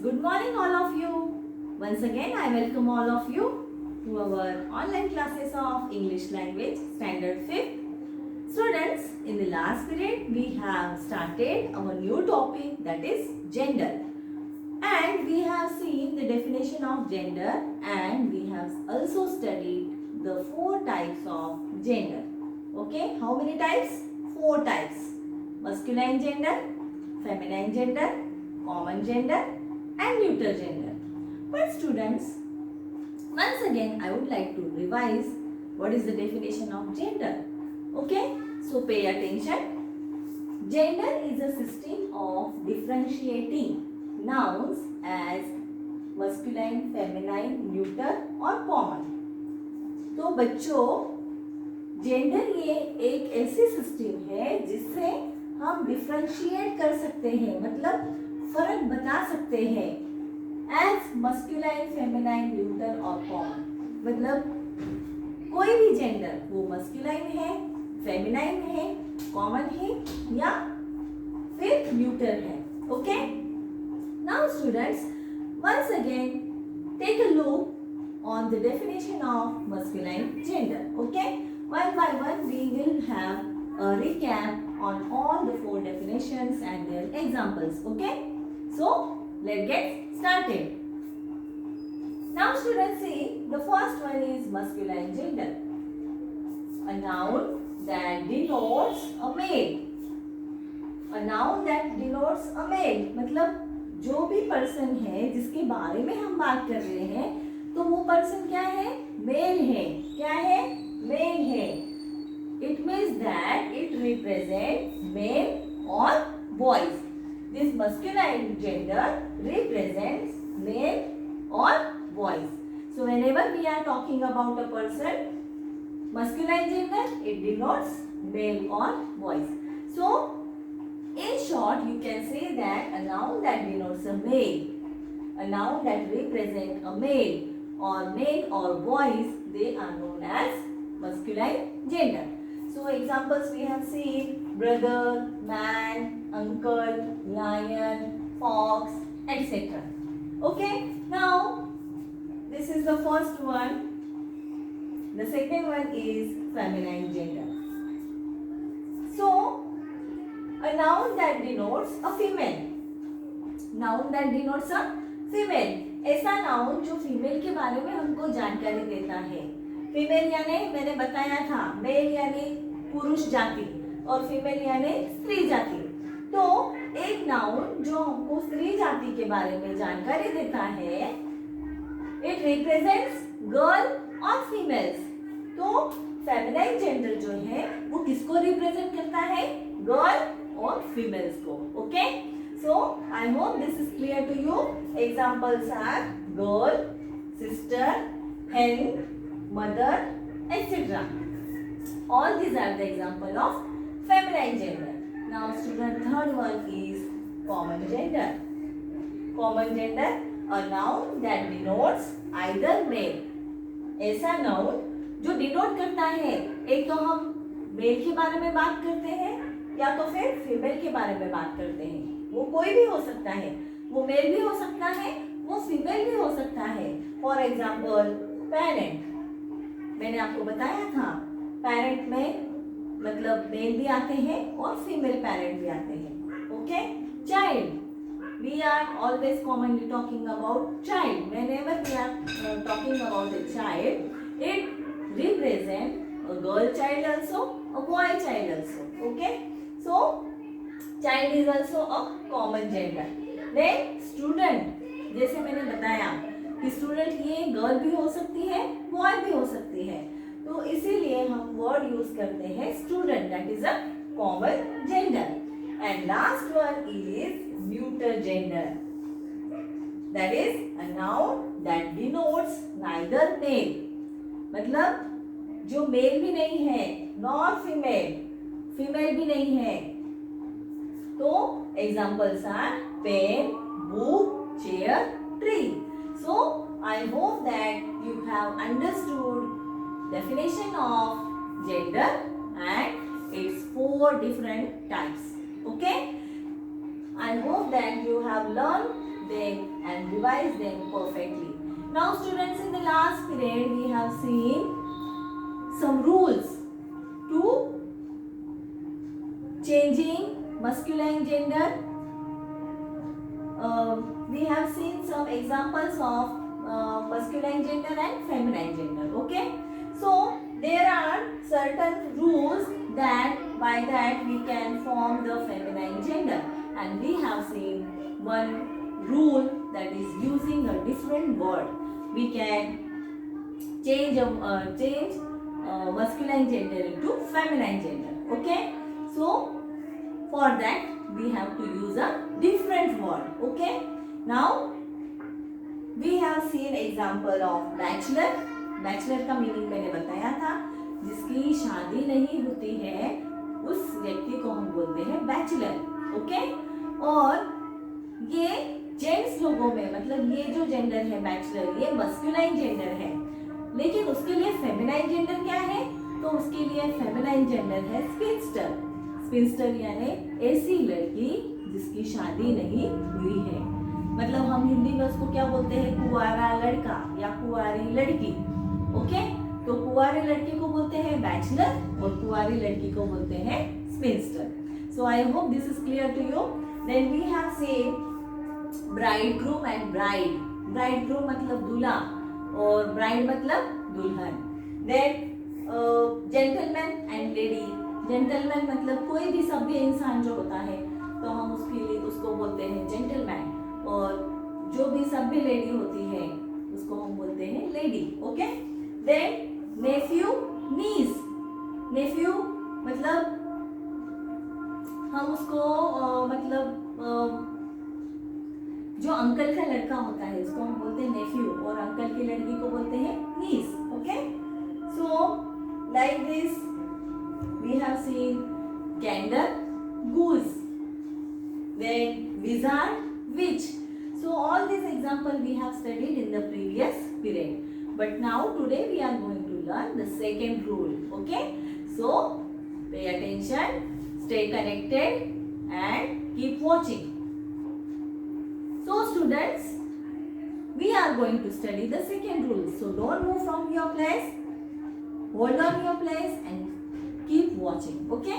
good morning all of you. Once again I welcome all of you to our online classes of English language standard 5th. Students, in the last period we have started our new topic, that is gender. And we have seen the definition of gender, and we have also studied the 4 types of gender. Okay, how many types? 4 types. Masculine gender, feminine gender, common gender and neuter gender. But students, once again I would like to revise what is the definition of gender. Okay, so pay attention. Gender is a system of differentiating nouns as masculine, feminine, neuter और common. तो बच्चों, gender ये एक ऐसी system है जिससे हम differentiate कर सकते हैं, मतलब फर्क बता सकते हैं एज मस्कुलाइन, फेमिनाइन, न्यूटर और कॉमन. मतलब कोई भी जेंडर वो मस्कुलाइन है, फेमिनाइन है, कॉमन है या फिर न्यूटर है. Okay, now students, once again take a look on the definition of masculine gender. Okay, one by one we will have a recap on all the 4 definitions and their examples. Okay, so let's get started. Now students, see, the first one is masculine gender, a noun that denotes a male. A noun that denotes a male मतलब जो भी person है जिसके बारे में हम बात कर रहे हैं, तो वो पर्सन क्या है? मेल है. क्या है? मेल है. It means that it represents male or boys. This masculine gender represents male or boys. So whenever we are talking about a person, masculine gender, it denotes male or boys. So in short, you can say that a noun that denotes a male, a noun that represents a male or boys, they are known as masculine gender. So examples we have seen: brother, man, uncle, lion, fox, etc. Okay, now this is the first one. The second one is feminine gender. So a noun that denotes a female. Noun that denotes a female. ऐसा noun जो female के बारे में हमको जानकारी देता है. Female यानी मैंने बताया था, मेल यानी पुरुष जाति और फीमेल यानी स्त्री जाति. तो एक नाउन जो हमको स्त्री जाति के बारे में जानकारी देता है, इट रिप्रेजेंट्स गर्ल और फीमेल्स. तो फेमिनाइन जेंडर जो है वो किसको रिप्रेजेंट करता है? गर्ल और फीमेल्स को. Okay, so I hope this is clear to you. Examples are girl, sister, hen, mother, etc. All these are the example of feminine gender. Now student, third one is common gender. Common gender, a noun that denotes either male. ऐसा noun जो denote करता है, एक तो हम mail के बारे में बात करते हैं या तो फिर फीमेल के बारे में बात करते हैं. वो कोई भी हो सकता है, वो मेल भी हो सकता है, वो फीमेल भी हो सकता है. फॉर एग्जाम्पल पेरेंट, मैंने आपको बताया था पेरेंट में मतलब मेल भी आते हैं और फीमेल पेरेंट भी आते हैं. Okay, child, we are always commonly talking about child. Whenever we are talking about a child, it represent a girl child also, a boy child also. Okay, so child is also a common gender. Then student, जैसे मैंने बताया कि student ये girl भी हो सकती है, boy भी हो सकती है, तो इसीलिए हम वर्ड यूज करते हैं student. That is a common gender. And last one is neuter gender. That is a noun that denotes neither male. मतलब जो मेल भी नहीं है नॉर फीमेल, फीमेल भी नहीं है. तो examples are pen, book, chair, tree. So I hope that you have understood definition of gender and its 4 different types. Okay, I hope that you have learned them and revise them perfectly. Now students, in the last period we have seen some rules to changing masculine gender. We have seen some examples of masculine gender and feminine gender. Okay, so there are certain rules that by that we can form the feminine gender, and we have seen one rule that is using a different word. We can change masculine gender into feminine gender. Okay, so for that we have to use a different word. Okay, now we have seen example of bachelor. Bachelor का meaning मैंने बताया था, जिसकी शादी नहीं होती है उस व्यक्ति को हम बोलते हैं बैचलर. ओके, और ये जेंट्स लोगों में, मतलब ये जो जेंडर है बैचलर, ये मस्कुलाइन जेंडर है, लेकिन उसके लिए फेमिनाइन जेंडर क्या है? तो उसके लिए फेमिनाइन जेंडर है स्पिंस्टर. स्पिंस्टर यानी ऐसी लड़की जिसकी शादी नहीं हुई है. मतलब हम हिंदी में उसको क्या बोलते हैं? कुंवारा लड़का या कुंवारी लड़की. ओके, तो कुंवारी लड़की को बोलते हैं बैचलर और कुंवारी लड़की को बोलते हैं spinster. So I hope this is clear to you. Then we have seen bridegroom and bride. Bridegroom मतलब दूल्हा और ब्राइड मतलब दुल्हन. Then gentleman and lady. Gentleman मतलब कोई भी सभ्य इंसान जो होता है तो हम उसके लिए उसको बोलते हैं जेंटलमैन, और जो भी सभ्य लेडी होती है उसको हम बोलते हैं लेडी. ओके, देन नेफ्यू नीस. नेफ्यू मतलब हम उसको जो अंकल का लड़का होता है उसको हम बोलते हैं नेफ्यू, और अंकल की लड़की को बोलते हैं niece. Okay, so like this we have seen gander, goose, then wizard, witch. So all these examples we have studied in the previous period. But now today we are going to learn the second rule. Okay, so pay attention, stay connected and keep watching. So students, we are going to study the second rule. So don't move from your place. Hold on your place and keep watching. Okay,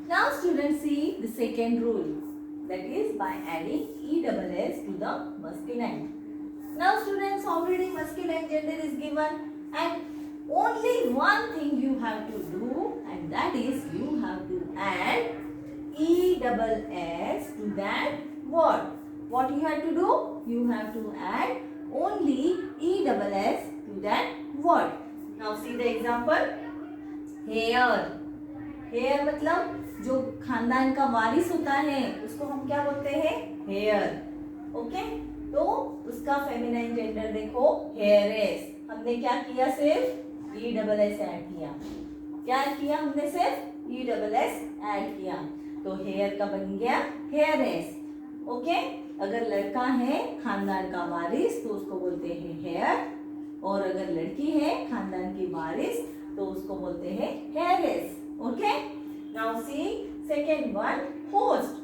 now students, see the second rule, that is by adding ESS to the masculine. Now students, already masculine gender is given, and only one thing you have to do, and that is you have to add ESS to that word. What you have to do? You have to add only ESS to that word. Now see the example. Heir. Heir मतलब जो खानदान का वारिस होता है उसको हम क्या बोलते हैं? हेयर. ओके, तो उसका फेमिनाइन जेंडर देखो हेयरेस. हमने क्या किया? सिर्फ ESS ऐड किया. क्या किया हमने? सिर्फ ESS ऐड किया, तो हेयर का बन गया हेयरेस. ओके, अगर लड़का है खानदान का वारिस तो उसको बोलते हैं हेयर, और अगर लड़की है खानदान की वारिस तो उसको बोलते हैं hairless. Okay, now see second one, host.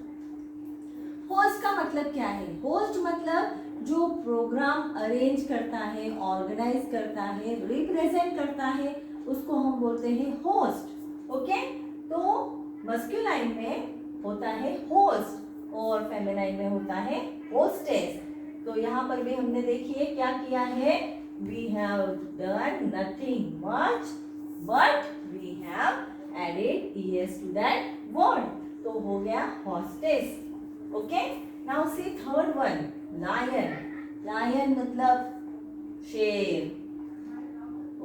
Host का मतलब क्या है? होस्ट मतलब जो प्रोग्राम अरेंज करता है, ऑर्गेनाइज करता है, रिप्रेजेंट करता है, उसको हम बोलते हैं होस्ट. ओके, तो मस्कुलाइन में होता है होस्ट और फेमिनाइन में होता है होस्टेस. तो यहाँ पर भी हमने देखिए क्या किया है? We have done nothing much, but we have added es to that word. तो हो गया hostess. Okay, now see third one, lion. Lion मतलब शेर.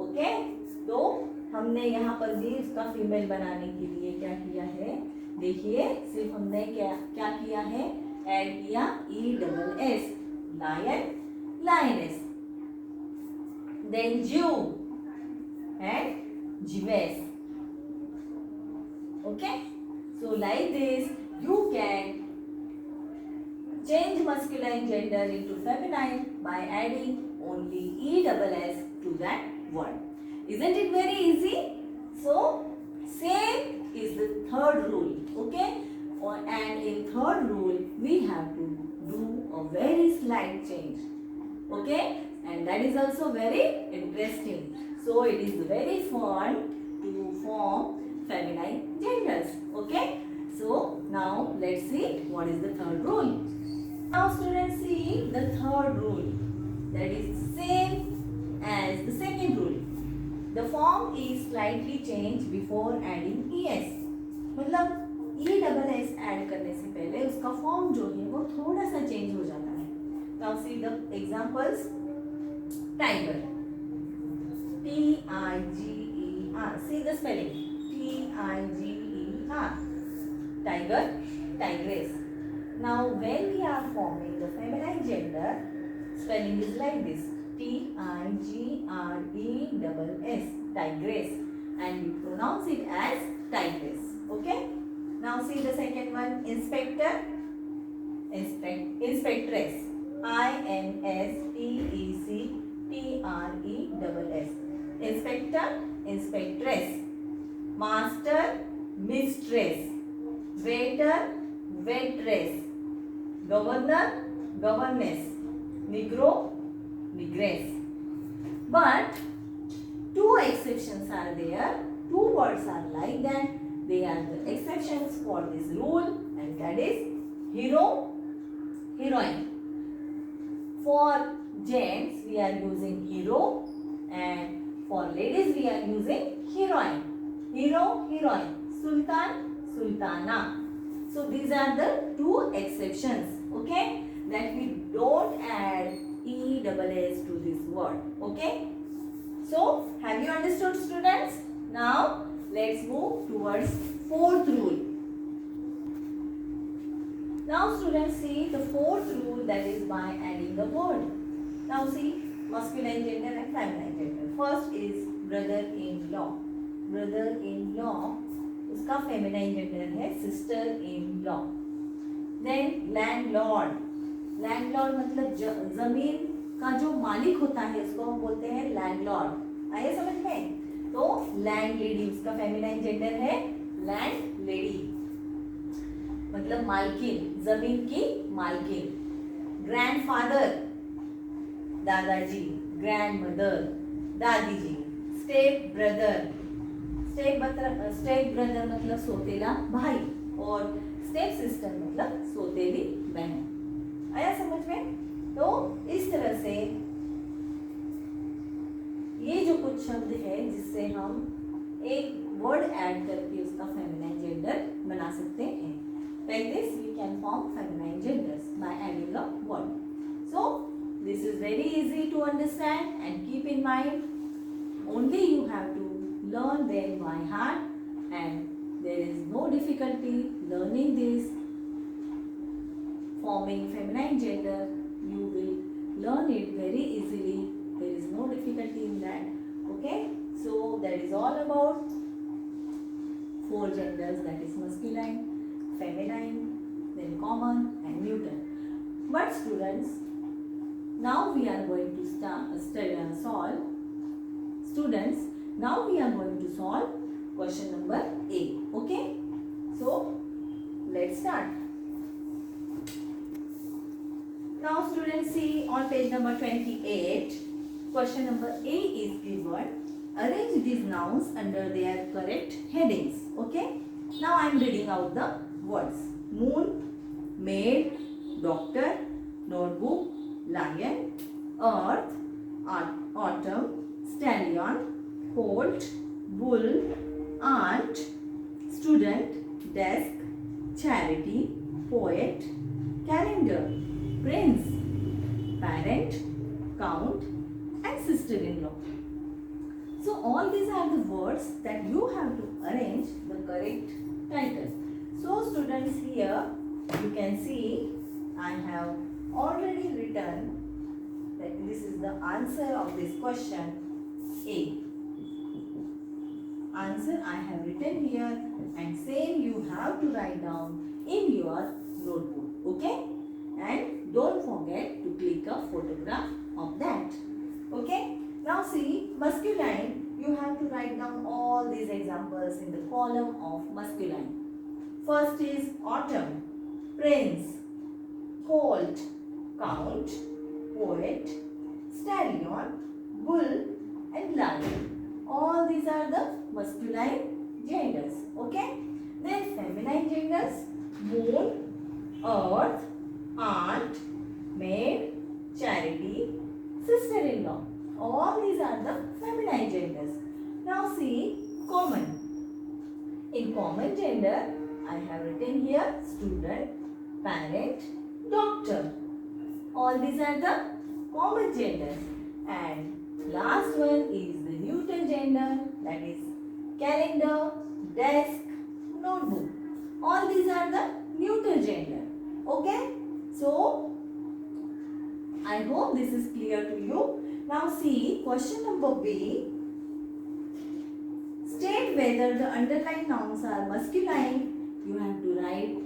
Okay, तो हमने यहाँ पर भी उसका फीमेल बनाने के लिए क्या किया है? देखिए, सिर्फ हमने क्या किया है? ऐड किया ESS. lion, lioness. Then Jew and Jewess. Okay, so like this you can change masculine gender into feminine by adding only ESS to that word. Isn't it very easy? So same is the third rule. Okay, And in third rule, we have to do a very slight change. Okay? And that is also very interesting. So it is very fun to form feminine genders. Okay? So now let's see what is the third rule. Now students, see the third rule. That is same as the second rule. The form is slightly changed before adding es. मतलब E double S add करने से पहले उसका form जो है वो थोड़ा सा चेंज हो जाता है. Now see the examples. Tiger. T-I-G-E-R. See the spelling. T-I-G-E-R. Tiger, tigress. Now when we are forming the feminine gender, spelling is like this. T-I-G-R-E-S-S. Tigress. And we pronounce it as tigress. Okay? Now see the second one. Inspector. Inspectress. I-N-S-P-E-C-T-R-E-S-S. Inspector, inspectress. Master, mistress. Waiter, waitress. Governor, governess. Negro, negress. But two exceptions are there. Two words are like that. They are the exceptions for this rule, and that is hero, heroine. For gents we are using hero, and for ladies we are using heroine. Hero, heroine. Sultan, sultana. So these are the two exceptions. Okay, that we don't add ESS to this word. Okay. So have you understood, students? Now let's move towards fourth rule. Now students, see the fourth rule, that is by adding the word. Now see masculine gender and feminine gender. First is brother-in-law. Brother-in-law, उसका feminine gender है sister-in-law. Then landlord. Landlord मतलब जमीन का जो मालिक होता है उसको हम बोलते हैं landlord. आइए समझ में? तो landlady, उसका feminine gender है landlady. मतलब मालकिन, जमीन की मालकिन. ग्रैंडफादर, दादाजी. ग्रैंडमदर, दादी जी. Step brother. स्टेप ब्रदर मतलब सोतेला भाई, और स्टेप सिस्टर मतलब सोतेली बहन. आया समझ में? तो इस तरह से ये जो कुछ शब्द है जिससे हम एक वर्ड ऐड करके उसका फेमिनाइन जेंडर बना सकते हैं. Like this, we can form feminine genders by adding a word. So, this is very easy to understand, and keep in mind, only you have to learn them by heart, and there is no difficulty learning this. Forming feminine gender, you will learn it very easily. There is no difficulty in that. Okay? So, that is all about four genders, that is masculine, feminine, then common and neuter. But students, now we are going to solve. Students, now we are going to solve question number 8. Okay? So, let's start. Now students, see on page number 28, question number A is given. Arrange these nouns under their correct headings. Okay? Now I am reading out the words. Moon, maid, doctor, notebook, lion, earth, autumn, stallion, colt, bull, aunt, student, desk, charity, poet, calendar, prince, parent, count, and sister-in-law. So all these are the words that you have to arrange the correct title. So students, here you can see I have already written that this is the answer of this question A. Answer I have written here, and same you have to write down in your notebook. Okay? And don't forget to click a photograph of that. Okay? Now see, masculine, you have to write down all these examples in the column of masculine. First is autumn, prince, colt, count, poet, stallion, bull and lion. All these are the masculine genders. Okay. Then feminine genders, moon, earth, aunt, maid, charity, sister-in-law. All these are the feminine genders. Now see common. In common gender, I have written here student, parent, doctor. All these are the common genders. And last one is the neuter gender, that is calendar, desk, notebook. All these are the neuter gender. Okay? So, I hope this is clear to you. Now see question number B. State whether the underlined nouns are masculine. You have to write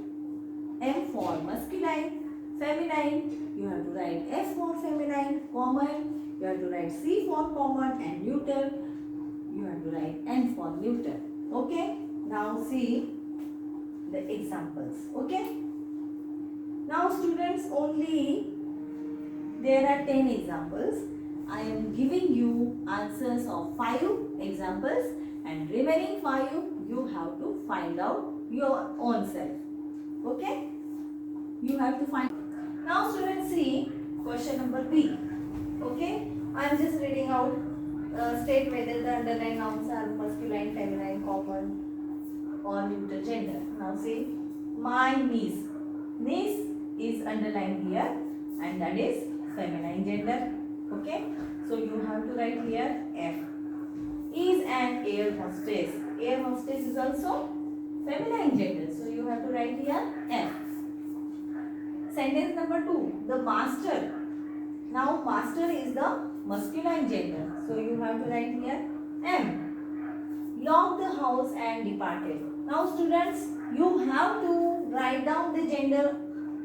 M for masculine, feminine. You have to write F for feminine, common. You have to write C for common and neuter. You have to write N for neuter. Okay? Now see the examples. Okay? Now students, only there are 10 examples. I am giving you answers of 5 examples and remaining 5 you have to find out your own self. Okay? You have to find. Now students, see question number B. Okay? I am just reading out. State whether the underlined nouns are masculine, feminine, common or neuter gender. Now see my niece. Niece is underlined here and that is feminine gender. Okay? So you have to write here F. Is an air hostess. Air hostess is also feminine gender. So you have to write here F. Sentence number 2. The master. Now master is the masculine gender. So you have to write here M. Locked the house and departed. Now students, you have to write down the gender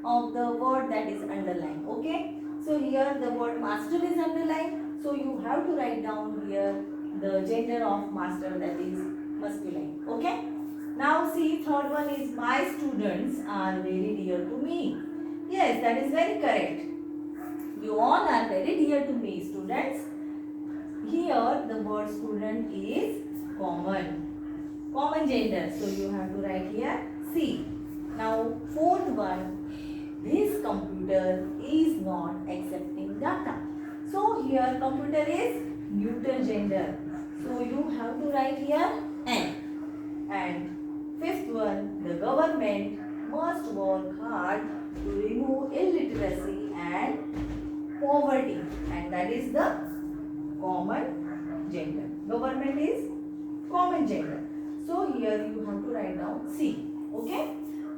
of the word that is underlined. Okay? So here the word master is underlined. So you have to write down here the gender of master, that is masculine. Okay? Now see third one is my students are very dear to me. Yes, that is very correct. You all are very dear to me, students. Here the word student is common. Common gender. So you have to write here C. Now fourth one. This computer is not accepting data. So here computer is neuter gender. So you have to write here N. And fifth one, the government must work hard to remove illiteracy and poverty. And that is the common gender. Government is common gender. So here you have to write down C. Okay?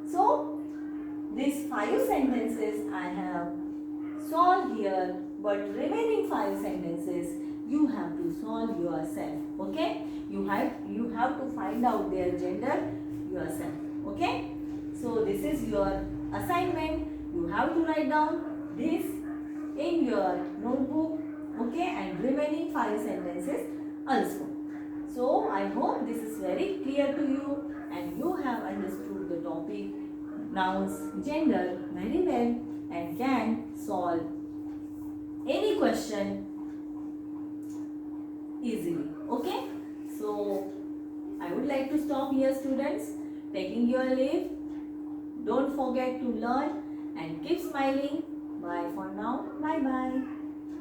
So these 5 sentences I have solved here, but remaining 5 sentences you have to solve yourself. Okay? You have to find out their gender yourself. Okay? So this is your assignment. You have to write down this in your notebook. Okay? And remaining 5 sentences also. So I hope this is very clear to you and you have understood the topic nouns, gender very well and can solve any question easily. Okay? So I would like to stop here, students, taking your leave. Don't forget to learn and keep smiling. Bye for now. Bye bye.